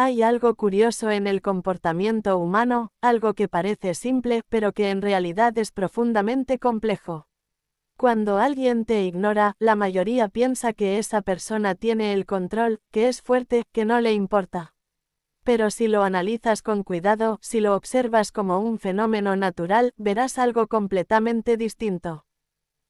Hay algo curioso en el comportamiento humano, algo que parece simple, pero que en realidad es profundamente complejo. Cuando alguien te ignora, la mayoría piensa que esa persona tiene el control, que es fuerte, que no le importa. Pero si lo analizas con cuidado, si lo observas como un fenómeno natural, verás algo completamente distinto.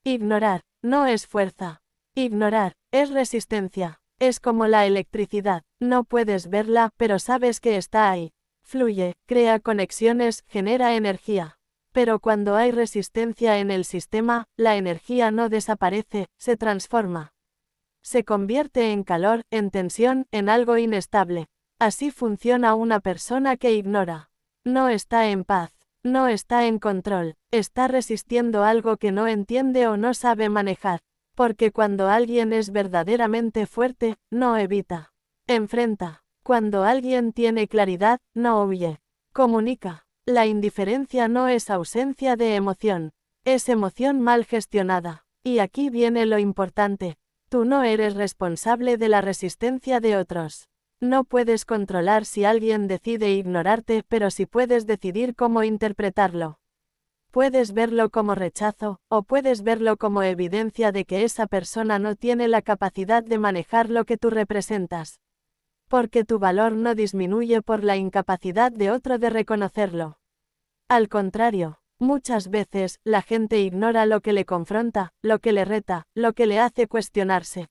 Ignorar no es fuerza. Ignorar es resistencia. Es como la electricidad. No puedes verla, pero sabes que está ahí. Fluye, crea conexiones, genera energía. Pero cuando hay resistencia en el sistema, la energía no desaparece, se transforma. Se convierte en calor, en tensión, en algo inestable. Así funciona una persona que ignora. No está en paz, no está en control, está resistiendo algo que no entiende o no sabe manejar. Porque cuando alguien es verdaderamente fuerte, no evita. Enfrenta. Cuando alguien tiene claridad, no huye. Comunica. La indiferencia no es ausencia de emoción. Es emoción mal gestionada. Y aquí viene lo importante. Tú no eres responsable de la resistencia de otros. No puedes controlar si alguien decide ignorarte, pero sí puedes decidir cómo interpretarlo. Puedes verlo como rechazo, o puedes verlo como evidencia de que esa persona no tiene la capacidad de manejar lo que tú representas. Porque tu valor no disminuye por la incapacidad de otro de reconocerlo. Al contrario, muchas veces, la gente ignora lo que le confronta, lo que le reta, lo que le hace cuestionarse.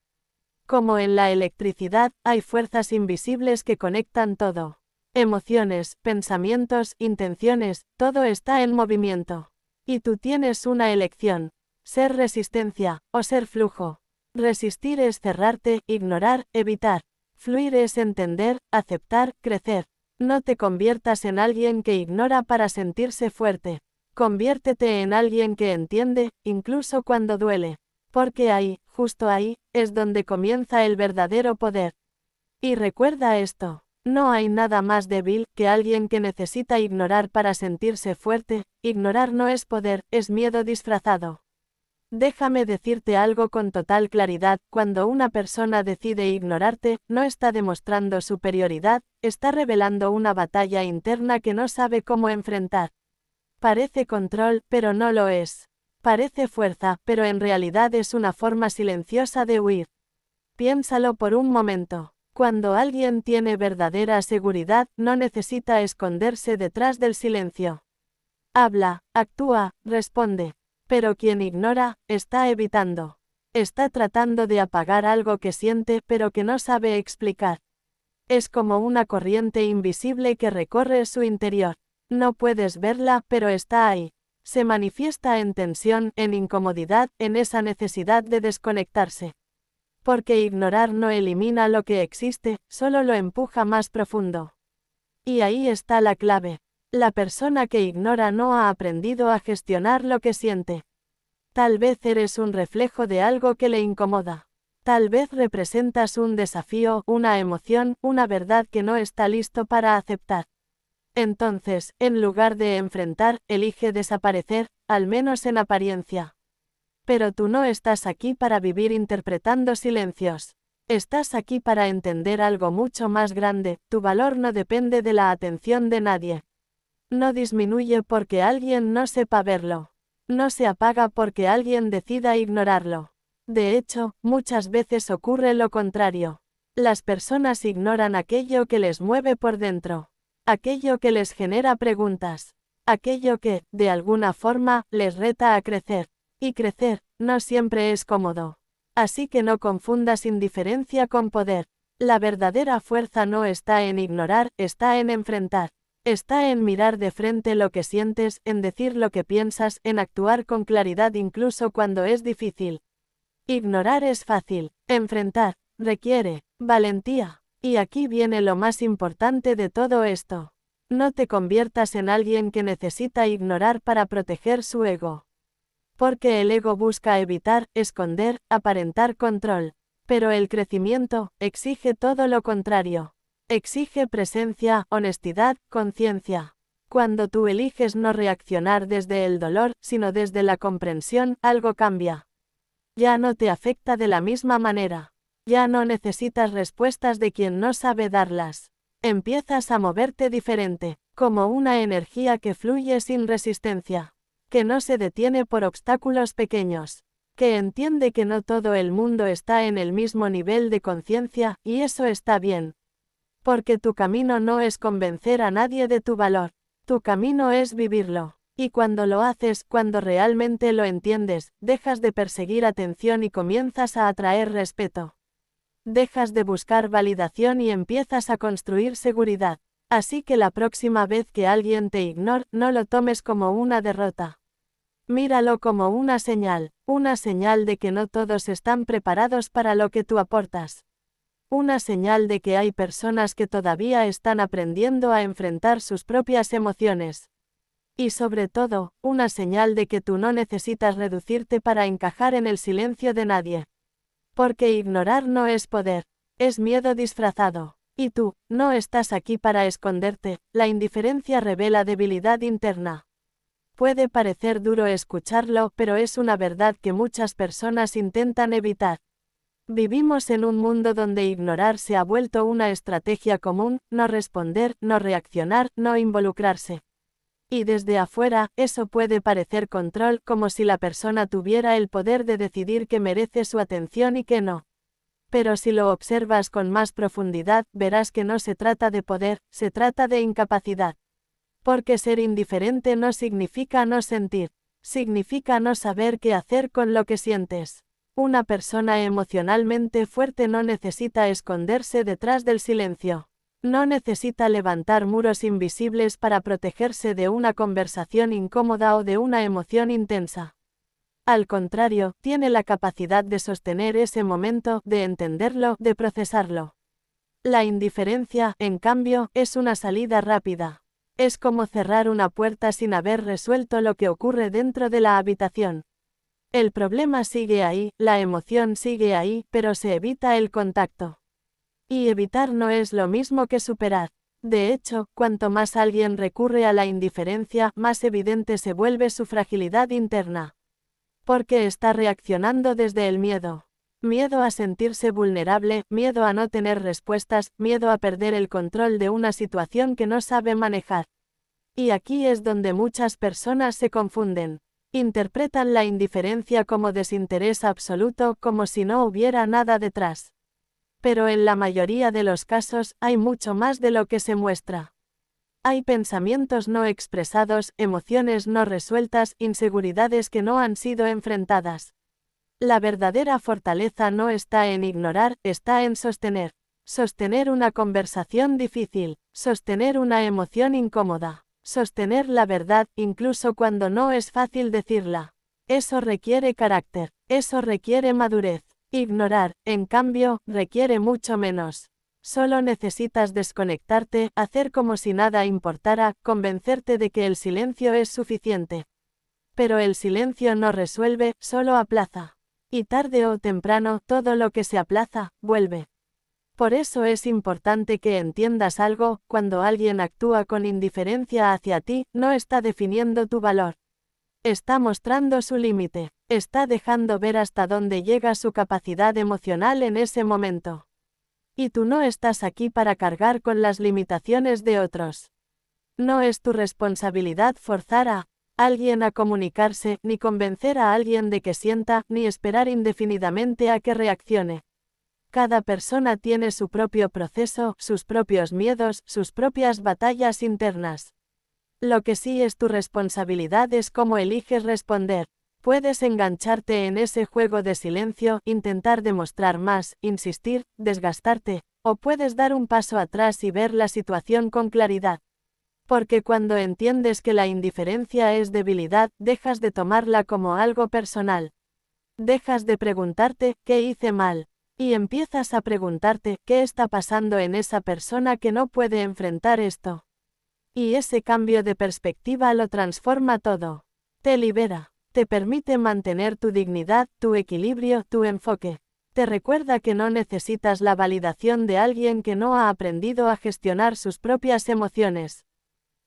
Como en la electricidad, hay fuerzas invisibles que conectan todo. Emociones, pensamientos, intenciones, todo está en movimiento. Y tú tienes una elección: ser resistencia, o ser flujo. Resistir es cerrarte, ignorar, evitar. Fluir es entender, aceptar, crecer. No te conviertas en alguien que ignora para sentirse fuerte. Conviértete en alguien que entiende, incluso cuando duele. Porque ahí, justo ahí, es donde comienza el verdadero poder. Y recuerda esto: no hay nada más débil que alguien que necesita ignorar para sentirse fuerte. Ignorar no es poder, es miedo disfrazado. Déjame decirte algo con total claridad: cuando una persona decide ignorarte, no está demostrando superioridad, está revelando una batalla interna que no sabe cómo enfrentar. Parece control, pero no lo es. Parece fuerza, pero en realidad es una forma silenciosa de huir. Piénsalo por un momento. Cuando alguien tiene verdadera seguridad, no necesita esconderse detrás del silencio. Habla, actúa, responde. Pero quien ignora, está evitando. Está tratando de apagar algo que siente, pero que no sabe explicar. Es como una corriente invisible que recorre su interior. No puedes verla, pero está ahí. Se manifiesta en tensión, en incomodidad, en esa necesidad de desconectarse. Porque ignorar no elimina lo que existe, solo lo empuja más profundo. Y ahí está la clave. La persona que ignora no ha aprendido a gestionar lo que siente. Tal vez eres un reflejo de algo que le incomoda. Tal vez representas un desafío, una emoción, una verdad que no está listo para aceptar. Entonces, en lugar de enfrentar, elige desaparecer, al menos en apariencia. Pero tú no estás aquí para vivir interpretando silencios. Estás aquí para entender algo mucho más grande: tu valor no depende de la atención de nadie. No disminuye porque alguien no sepa verlo. No se apaga porque alguien decida ignorarlo. De hecho, muchas veces ocurre lo contrario. Las personas ignoran aquello que les mueve por dentro. Aquello que les genera preguntas. Aquello que, de alguna forma, les reta a crecer. Y crecer, no siempre es cómodo. Así que no confundas indiferencia con poder. La verdadera fuerza no está en ignorar, está en enfrentar. Está en mirar de frente lo que sientes, en decir lo que piensas, en actuar con claridad incluso cuando es difícil. Ignorar es fácil, enfrentar requiere valentía. Y aquí viene lo más importante de todo esto. No te conviertas en alguien que necesita ignorar para proteger su ego. Porque el ego busca evitar, esconder, aparentar control. Pero el crecimiento exige todo lo contrario. Exige presencia, honestidad, conciencia. Cuando tú eliges no reaccionar desde el dolor, sino desde la comprensión, algo cambia. Ya no te afecta de la misma manera. Ya no necesitas respuestas de quien no sabe darlas. Empiezas a moverte diferente, como una energía que fluye sin resistencia, que no se detiene por obstáculos pequeños, que entiende que no todo el mundo está en el mismo nivel de conciencia, y eso está bien. Porque tu camino no es convencer a nadie de tu valor, tu camino es vivirlo. Y cuando lo haces, cuando realmente lo entiendes, dejas de perseguir atención y comienzas a atraer respeto. Dejas de buscar validación y empiezas a construir seguridad. Así que la próxima vez que alguien te ignore, no lo tomes como una derrota. Míralo como una señal de que no todos están preparados para lo que tú aportas. Una señal de que hay personas que todavía están aprendiendo a enfrentar sus propias emociones. Y sobre todo, una señal de que tú no necesitas reducirte para encajar en el silencio de nadie. Porque ignorar no es poder, es miedo disfrazado. Y tú, no estás aquí para esconderte, la indiferencia revela debilidad interna. Puede parecer duro escucharlo, pero es una verdad que muchas personas intentan evitar. Vivimos en un mundo donde ignorar se ha vuelto una estrategia común, no responder, no reaccionar, no involucrarse. Y desde afuera, eso puede parecer control, como si la persona tuviera el poder de decidir qué merece su atención y qué no. Pero si lo observas con más profundidad, verás que no se trata de poder, se trata de incapacidad. Porque ser indiferente no significa no sentir, significa no saber qué hacer con lo que sientes. Una persona emocionalmente fuerte no necesita esconderse detrás del silencio. No necesita levantar muros invisibles para protegerse de una conversación incómoda o de una emoción intensa. Al contrario, tiene la capacidad de sostener ese momento, de entenderlo, de procesarlo. La indiferencia, en cambio, es una salida rápida. Es como cerrar una puerta sin haber resuelto lo que ocurre dentro de la habitación. El problema sigue ahí, la emoción sigue ahí, pero se evita el contacto. Y evitar no es lo mismo que superar. De hecho, cuanto más alguien recurre a la indiferencia, más evidente se vuelve su fragilidad interna. Porque está reaccionando desde el miedo. Miedo a sentirse vulnerable, miedo a no tener respuestas, miedo a perder el control de una situación que no sabe manejar. Y aquí es donde muchas personas se confunden. Interpretan la indiferencia como desinterés absoluto, como si no hubiera nada detrás. Pero en la mayoría de los casos, hay mucho más de lo que se muestra. Hay pensamientos no expresados, emociones no resueltas, inseguridades que no han sido enfrentadas. La verdadera fortaleza no está en ignorar, está en sostener. Sostener una conversación difícil, sostener una emoción incómoda, sostener la verdad, incluso cuando no es fácil decirla. Eso requiere carácter, eso requiere madurez. Ignorar, en cambio, requiere mucho menos. Solo necesitas desconectarte, hacer como si nada importara, convencerte de que el silencio es suficiente. Pero el silencio no resuelve, solo aplaza. Y tarde o temprano, todo lo que se aplaza, vuelve. Por eso es importante que entiendas algo: cuando alguien actúa con indiferencia hacia ti, no está definiendo tu valor. Está mostrando su límite, está dejando ver hasta dónde llega su capacidad emocional en ese momento. Y tú no estás aquí para cargar con las limitaciones de otros. No es tu responsabilidad forzar a alguien a comunicarse, ni convencer a alguien de que sienta, ni esperar indefinidamente a que reaccione. Cada persona tiene su propio proceso, sus propios miedos, sus propias batallas internas. Lo que sí es tu responsabilidad es cómo eliges responder. Puedes engancharte en ese juego de silencio, intentar demostrar más, insistir, desgastarte, o puedes dar un paso atrás y ver la situación con claridad. Porque cuando entiendes que la indiferencia es debilidad, dejas de tomarla como algo personal. Dejas de preguntarte, ¿qué hice mal? Y empiezas a preguntarte, ¿qué está pasando en esa persona que no puede enfrentar esto? Y ese cambio de perspectiva lo transforma todo. Te libera, te permite mantener tu dignidad, tu equilibrio, tu enfoque. Te recuerda que no necesitas la validación de alguien que no ha aprendido a gestionar sus propias emociones.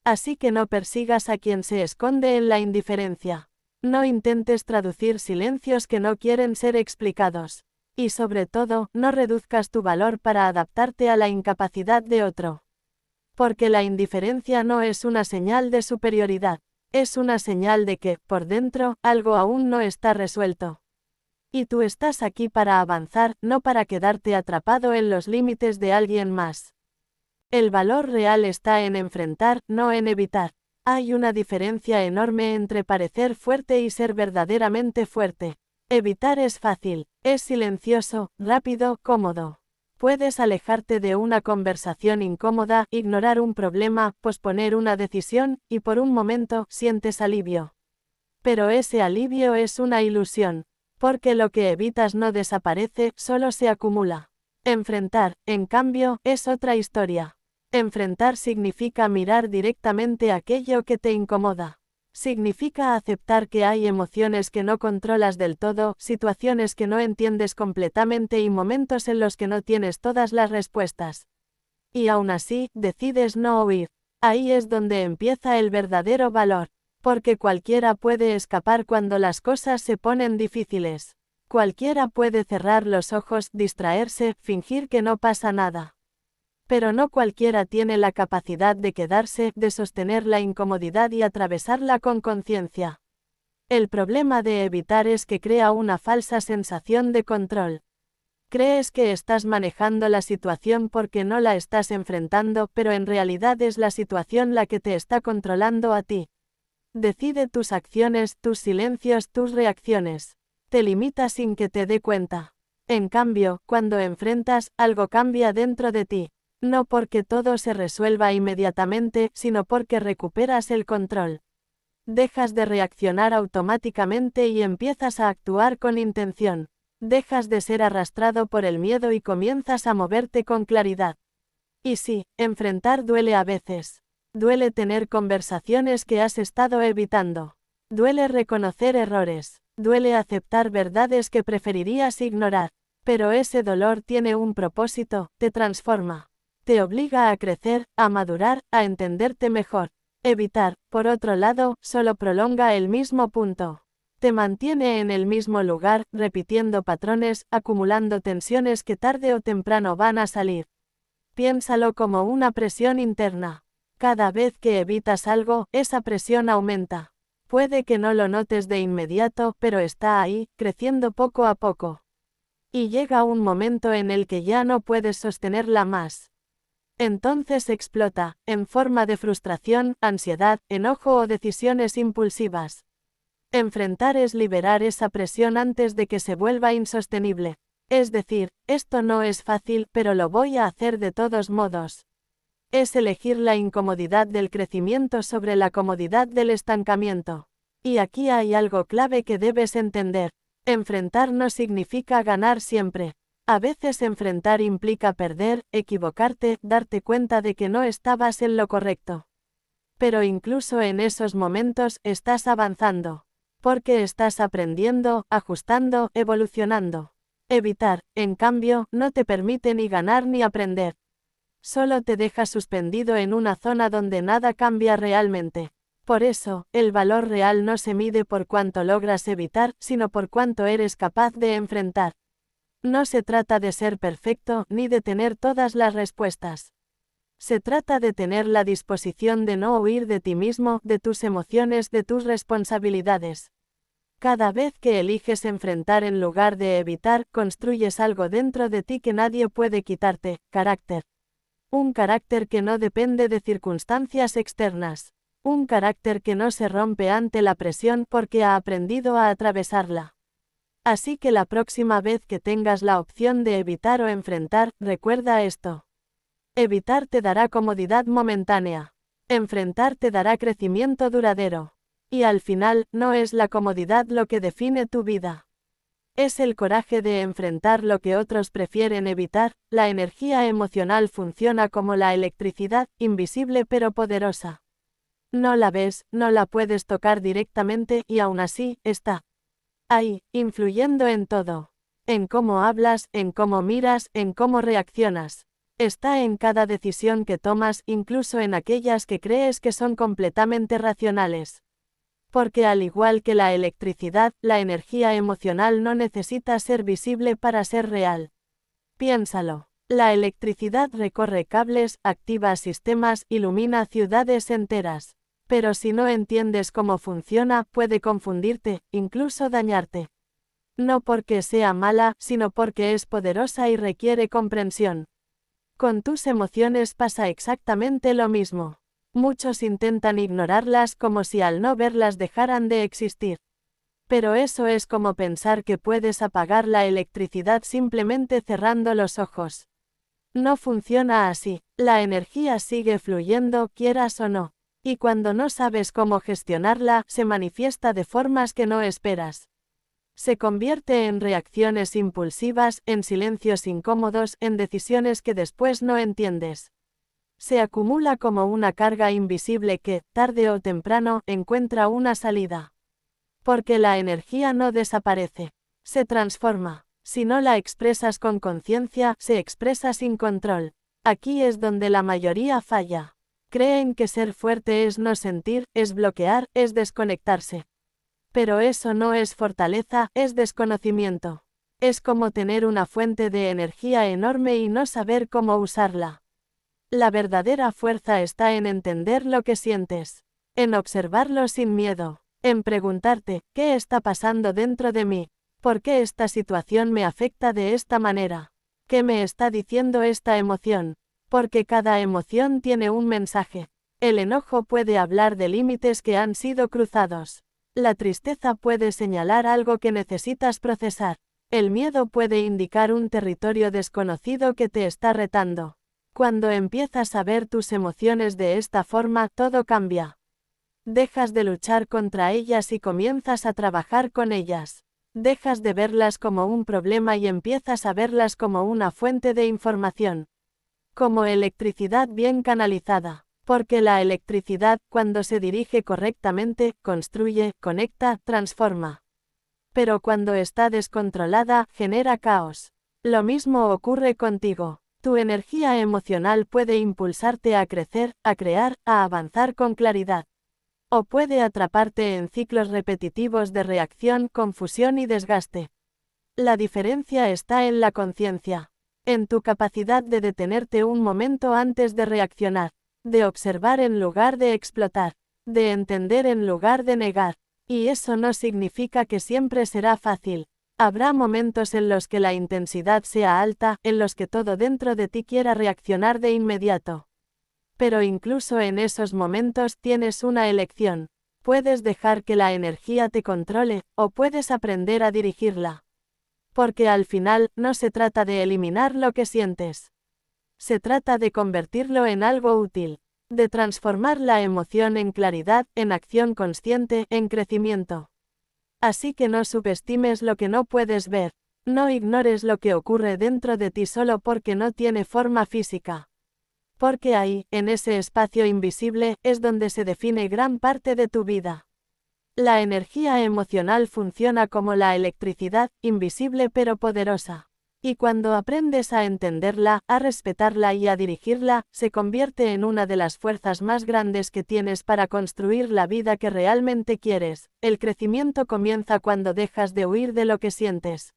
Así que no persigas a quien se esconde en la indiferencia. No intentes traducir silencios que no quieren ser explicados. Y sobre todo, no reduzcas tu valor para adaptarte a la incapacidad de otro. Porque la indiferencia no es una señal de superioridad, es una señal de que, por dentro, algo aún no está resuelto. Y tú estás aquí para avanzar, no para quedarte atrapado en los límites de alguien más. El valor real está en enfrentar, no en evitar. Hay una diferencia enorme entre parecer fuerte y ser verdaderamente fuerte. Evitar es fácil, es silencioso, rápido, cómodo. Puedes alejarte de una conversación incómoda, ignorar un problema, posponer una decisión, y por un momento sientes alivio. Pero ese alivio es una ilusión, porque lo que evitas no desaparece, solo se acumula. Enfrentar, en cambio, es otra historia. Enfrentar significa mirar directamente aquello que te incomoda. Significa aceptar que hay emociones que no controlas del todo, situaciones que no entiendes completamente y momentos en los que no tienes todas las respuestas. Y aún así, decides no huir. Ahí es donde empieza el verdadero valor. Porque cualquiera puede escapar cuando las cosas se ponen difíciles. Cualquiera puede cerrar los ojos, distraerse, fingir que no pasa nada. Pero no cualquiera tiene la capacidad de quedarse, de sostener la incomodidad y atravesarla con conciencia. El problema de evitar es que crea una falsa sensación de control. Crees que estás manejando la situación porque no la estás enfrentando, pero en realidad es la situación la que te está controlando a ti. Decide tus acciones, tus silencios, tus reacciones. Te limita sin que te dé cuenta. En cambio, cuando enfrentas, algo cambia dentro de ti. No porque todo se resuelva inmediatamente, sino porque recuperas el control. Dejas de reaccionar automáticamente y empiezas a actuar con intención. Dejas de ser arrastrado por el miedo y comienzas a moverte con claridad. Y sí, enfrentar duele a veces. Duele tener conversaciones que has estado evitando. Duele reconocer errores. Duele aceptar verdades que preferirías ignorar. Pero ese dolor tiene un propósito, te transforma. Te obliga a crecer, a madurar, a entenderte mejor. Evitar, por otro lado, solo prolonga el mismo punto. Te mantiene en el mismo lugar, repitiendo patrones, acumulando tensiones que tarde o temprano van a salir. Piénsalo como una presión interna. Cada vez que evitas algo, esa presión aumenta. Puede que no lo notes de inmediato, pero está ahí, creciendo poco a poco. Y llega un momento en el que ya no puedes sostenerla más. Entonces explota, en forma de frustración, ansiedad, enojo o decisiones impulsivas. Enfrentar es liberar esa presión antes de que se vuelva insostenible. Es decir, esto no es fácil, pero lo voy a hacer de todos modos. Es elegir la incomodidad del crecimiento sobre la comodidad del estancamiento. Y aquí hay algo clave que debes entender. Enfrentar no significa ganar siempre. A veces enfrentar implica perder, equivocarte, darte cuenta de que no estabas en lo correcto. Pero incluso en esos momentos estás avanzando. Porque estás aprendiendo, ajustando, evolucionando. Evitar, en cambio, no te permite ni ganar ni aprender. Solo te deja suspendido en una zona donde nada cambia realmente. Por eso, el valor real no se mide por cuánto logras evitar, sino por cuánto eres capaz de enfrentar. No se trata de ser perfecto, ni de tener todas las respuestas. Se trata de tener la disposición de no huir de ti mismo, de tus emociones, de tus responsabilidades. Cada vez que eliges enfrentar en lugar de evitar, construyes algo dentro de ti que nadie puede quitarte, carácter. Un carácter que no depende de circunstancias externas. Un carácter que no se rompe ante la presión porque ha aprendido a atravesarla. Así que la próxima vez que tengas la opción de evitar o enfrentar, recuerda esto. Evitar te dará comodidad momentánea. Enfrentar te dará crecimiento duradero. Y al final, no es la comodidad lo que define tu vida. Es el coraje de enfrentar lo que otros prefieren evitar. La energía emocional funciona como la electricidad, invisible pero poderosa. No la ves, no la puedes tocar directamente y aún así, está ahí, influyendo en todo. En cómo hablas, en cómo miras, en cómo reaccionas. Está en cada decisión que tomas, incluso en aquellas que crees que son completamente racionales. Porque al igual que la electricidad, la energía emocional no necesita ser visible para ser real. Piénsalo. La electricidad recorre cables, activa sistemas, ilumina ciudades enteras. Pero si no entiendes cómo funciona, puede confundirte, incluso dañarte. No porque sea mala, sino porque es poderosa y requiere comprensión. Con tus emociones pasa exactamente lo mismo. Muchos intentan ignorarlas como si al no verlas dejaran de existir. Pero eso es como pensar que puedes apagar la electricidad simplemente cerrando los ojos. No funciona así, la energía sigue fluyendo, quieras o no. Y cuando no sabes cómo gestionarla, se manifiesta de formas que no esperas. Se convierte en reacciones impulsivas, en silencios incómodos, en decisiones que después no entiendes. Se acumula como una carga invisible que, tarde o temprano, encuentra una salida. Porque la energía no desaparece, se transforma. Si no la expresas con conciencia, se expresa sin control. Aquí es donde la mayoría falla. Creen que ser fuerte es no sentir, es bloquear, es desconectarse. Pero eso no es fortaleza, es desconocimiento. Es como tener una fuente de energía enorme y no saber cómo usarla. La verdadera fuerza está en entender lo que sientes, en observarlo sin miedo, en preguntarte, ¿qué está pasando dentro de mí? ¿Por qué esta situación me afecta de esta manera? ¿Qué me está diciendo esta emoción? Porque cada emoción tiene un mensaje. El enojo puede hablar de límites que han sido cruzados. La tristeza puede señalar algo que necesitas procesar. El miedo puede indicar un territorio desconocido que te está retando. Cuando empiezas a ver tus emociones de esta forma, todo cambia. Dejas de luchar contra ellas y comienzas a trabajar con ellas. Dejas de verlas como un problema y empiezas a verlas como una fuente de información. Como electricidad bien canalizada. Porque la electricidad, cuando se dirige correctamente, construye, conecta, transforma. Pero cuando está descontrolada, genera caos. Lo mismo ocurre contigo. Tu energía emocional puede impulsarte a crecer, a crear, a avanzar con claridad. O puede atraparte en ciclos repetitivos de reacción, confusión y desgaste. La diferencia está en la conciencia. En tu capacidad de detenerte un momento antes de reaccionar. De observar en lugar de explotar, de entender en lugar de negar, y eso no significa que siempre será fácil. Habrá momentos en los que la intensidad sea alta, en los que todo dentro de ti quiera reaccionar de inmediato. Pero incluso en esos momentos tienes una elección. Puedes dejar que la energía te controle, o puedes aprender a dirigirla. Porque al final, no se trata de eliminar lo que sientes. Se trata de convertirlo en algo útil, de transformar la emoción en claridad, en acción consciente, en crecimiento. Así que no subestimes lo que no puedes ver, no ignores lo que ocurre dentro de ti solo porque no tiene forma física. Porque ahí, en ese espacio invisible, es donde se define gran parte de tu vida. La energía emocional funciona como la electricidad, invisible pero poderosa. Y cuando aprendes a entenderla, a respetarla y a dirigirla, se convierte en una de las fuerzas más grandes que tienes para construir la vida que realmente quieres. El crecimiento comienza cuando dejas de huir de lo que sientes.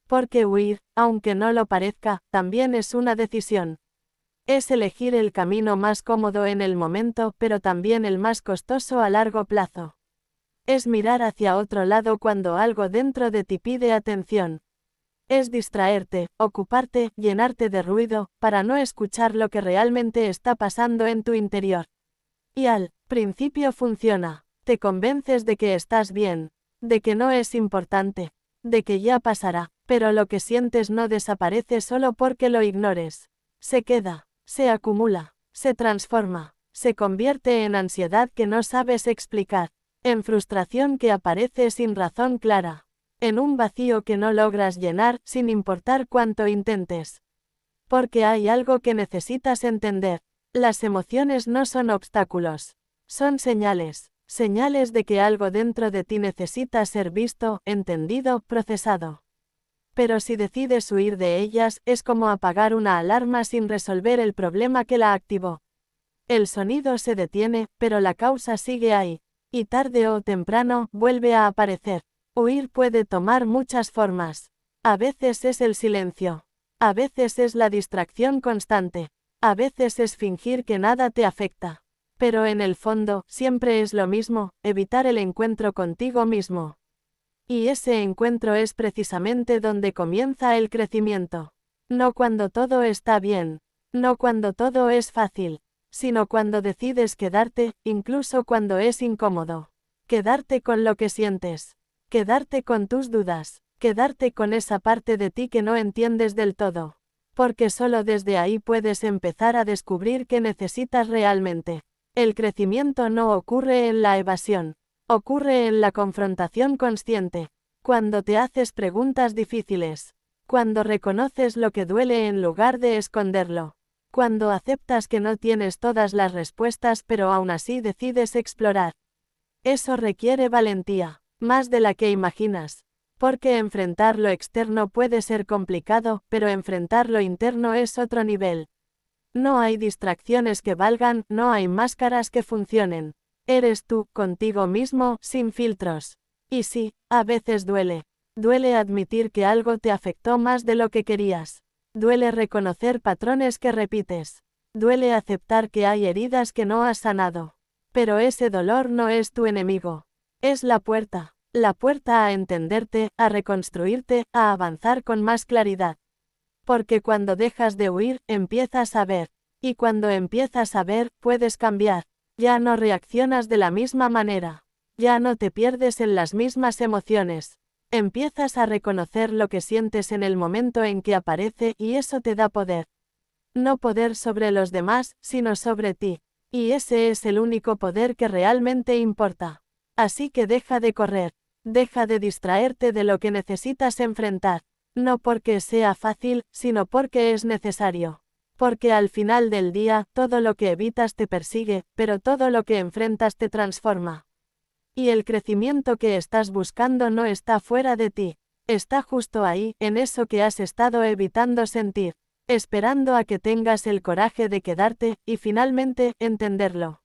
Porque huir, aunque no lo parezca, también es una decisión. Es elegir el camino más cómodo en el momento, pero también el más costoso a largo plazo. Es mirar hacia otro lado cuando algo dentro de ti pide atención. Es distraerte, ocuparte, llenarte de ruido, para no escuchar lo que realmente está pasando en tu interior. Y al principio funciona. Te convences de que estás bien, de que no es importante, de que ya pasará, pero lo que sientes no desaparece solo porque lo ignores. Se queda, se acumula, se transforma, se convierte en ansiedad que no sabes explicar, en frustración que aparece sin razón clara. En un vacío que no logras llenar, sin importar cuánto intentes. Porque hay algo que necesitas entender. Las emociones no son obstáculos. Son señales. Señales de que algo dentro de ti necesita ser visto, entendido, procesado. Pero si decides huir de ellas, es como apagar una alarma sin resolver el problema que la activó. El sonido se detiene, pero la causa sigue ahí. Y tarde o temprano, vuelve a aparecer. Huir puede tomar muchas formas. A veces es el silencio. A veces es la distracción constante. A veces es fingir que nada te afecta. Pero en el fondo, siempre es lo mismo, evitar el encuentro contigo mismo. Y ese encuentro es precisamente donde comienza el crecimiento. No cuando todo está bien. No cuando todo es fácil. Sino cuando decides quedarte, incluso cuando es incómodo. Quedarte con lo que sientes. Quedarte con tus dudas. Quedarte con esa parte de ti que no entiendes del todo. Porque solo desde ahí puedes empezar a descubrir qué necesitas realmente. El crecimiento no ocurre en la evasión. Ocurre en la confrontación consciente. Cuando te haces preguntas difíciles. Cuando reconoces lo que duele en lugar de esconderlo. Cuando aceptas que no tienes todas las respuestas pero aún así decides explorar. Eso requiere valentía, más de la que imaginas. Porque enfrentar lo externo puede ser complicado, pero enfrentar lo interno es otro nivel. No hay distracciones que valgan, no hay máscaras que funcionen. Eres tú, contigo mismo, sin filtros. Y sí, a veces duele. Duele admitir que algo te afectó más de lo que querías. Duele reconocer patrones que repites. Duele aceptar que hay heridas que no has sanado. Pero ese dolor no es tu enemigo. Es la puerta a entenderte, a reconstruirte, a avanzar con más claridad. Porque cuando dejas de huir, empiezas a ver. Y cuando empiezas a ver, puedes cambiar. Ya no reaccionas de la misma manera. Ya no te pierdes en las mismas emociones. Empiezas a reconocer lo que sientes en el momento en que aparece y eso te da poder. No poder sobre los demás, sino sobre ti. Y ese es el único poder que realmente importa. Así que deja de correr. Deja de distraerte de lo que necesitas enfrentar. No porque sea fácil, sino porque es necesario. Porque al final del día, todo lo que evitas te persigue, pero todo lo que enfrentas te transforma. Y el crecimiento que estás buscando no está fuera de ti. Está justo ahí, en eso que has estado evitando sentir. Esperando a que tengas el coraje de quedarte, y finalmente, entenderlo.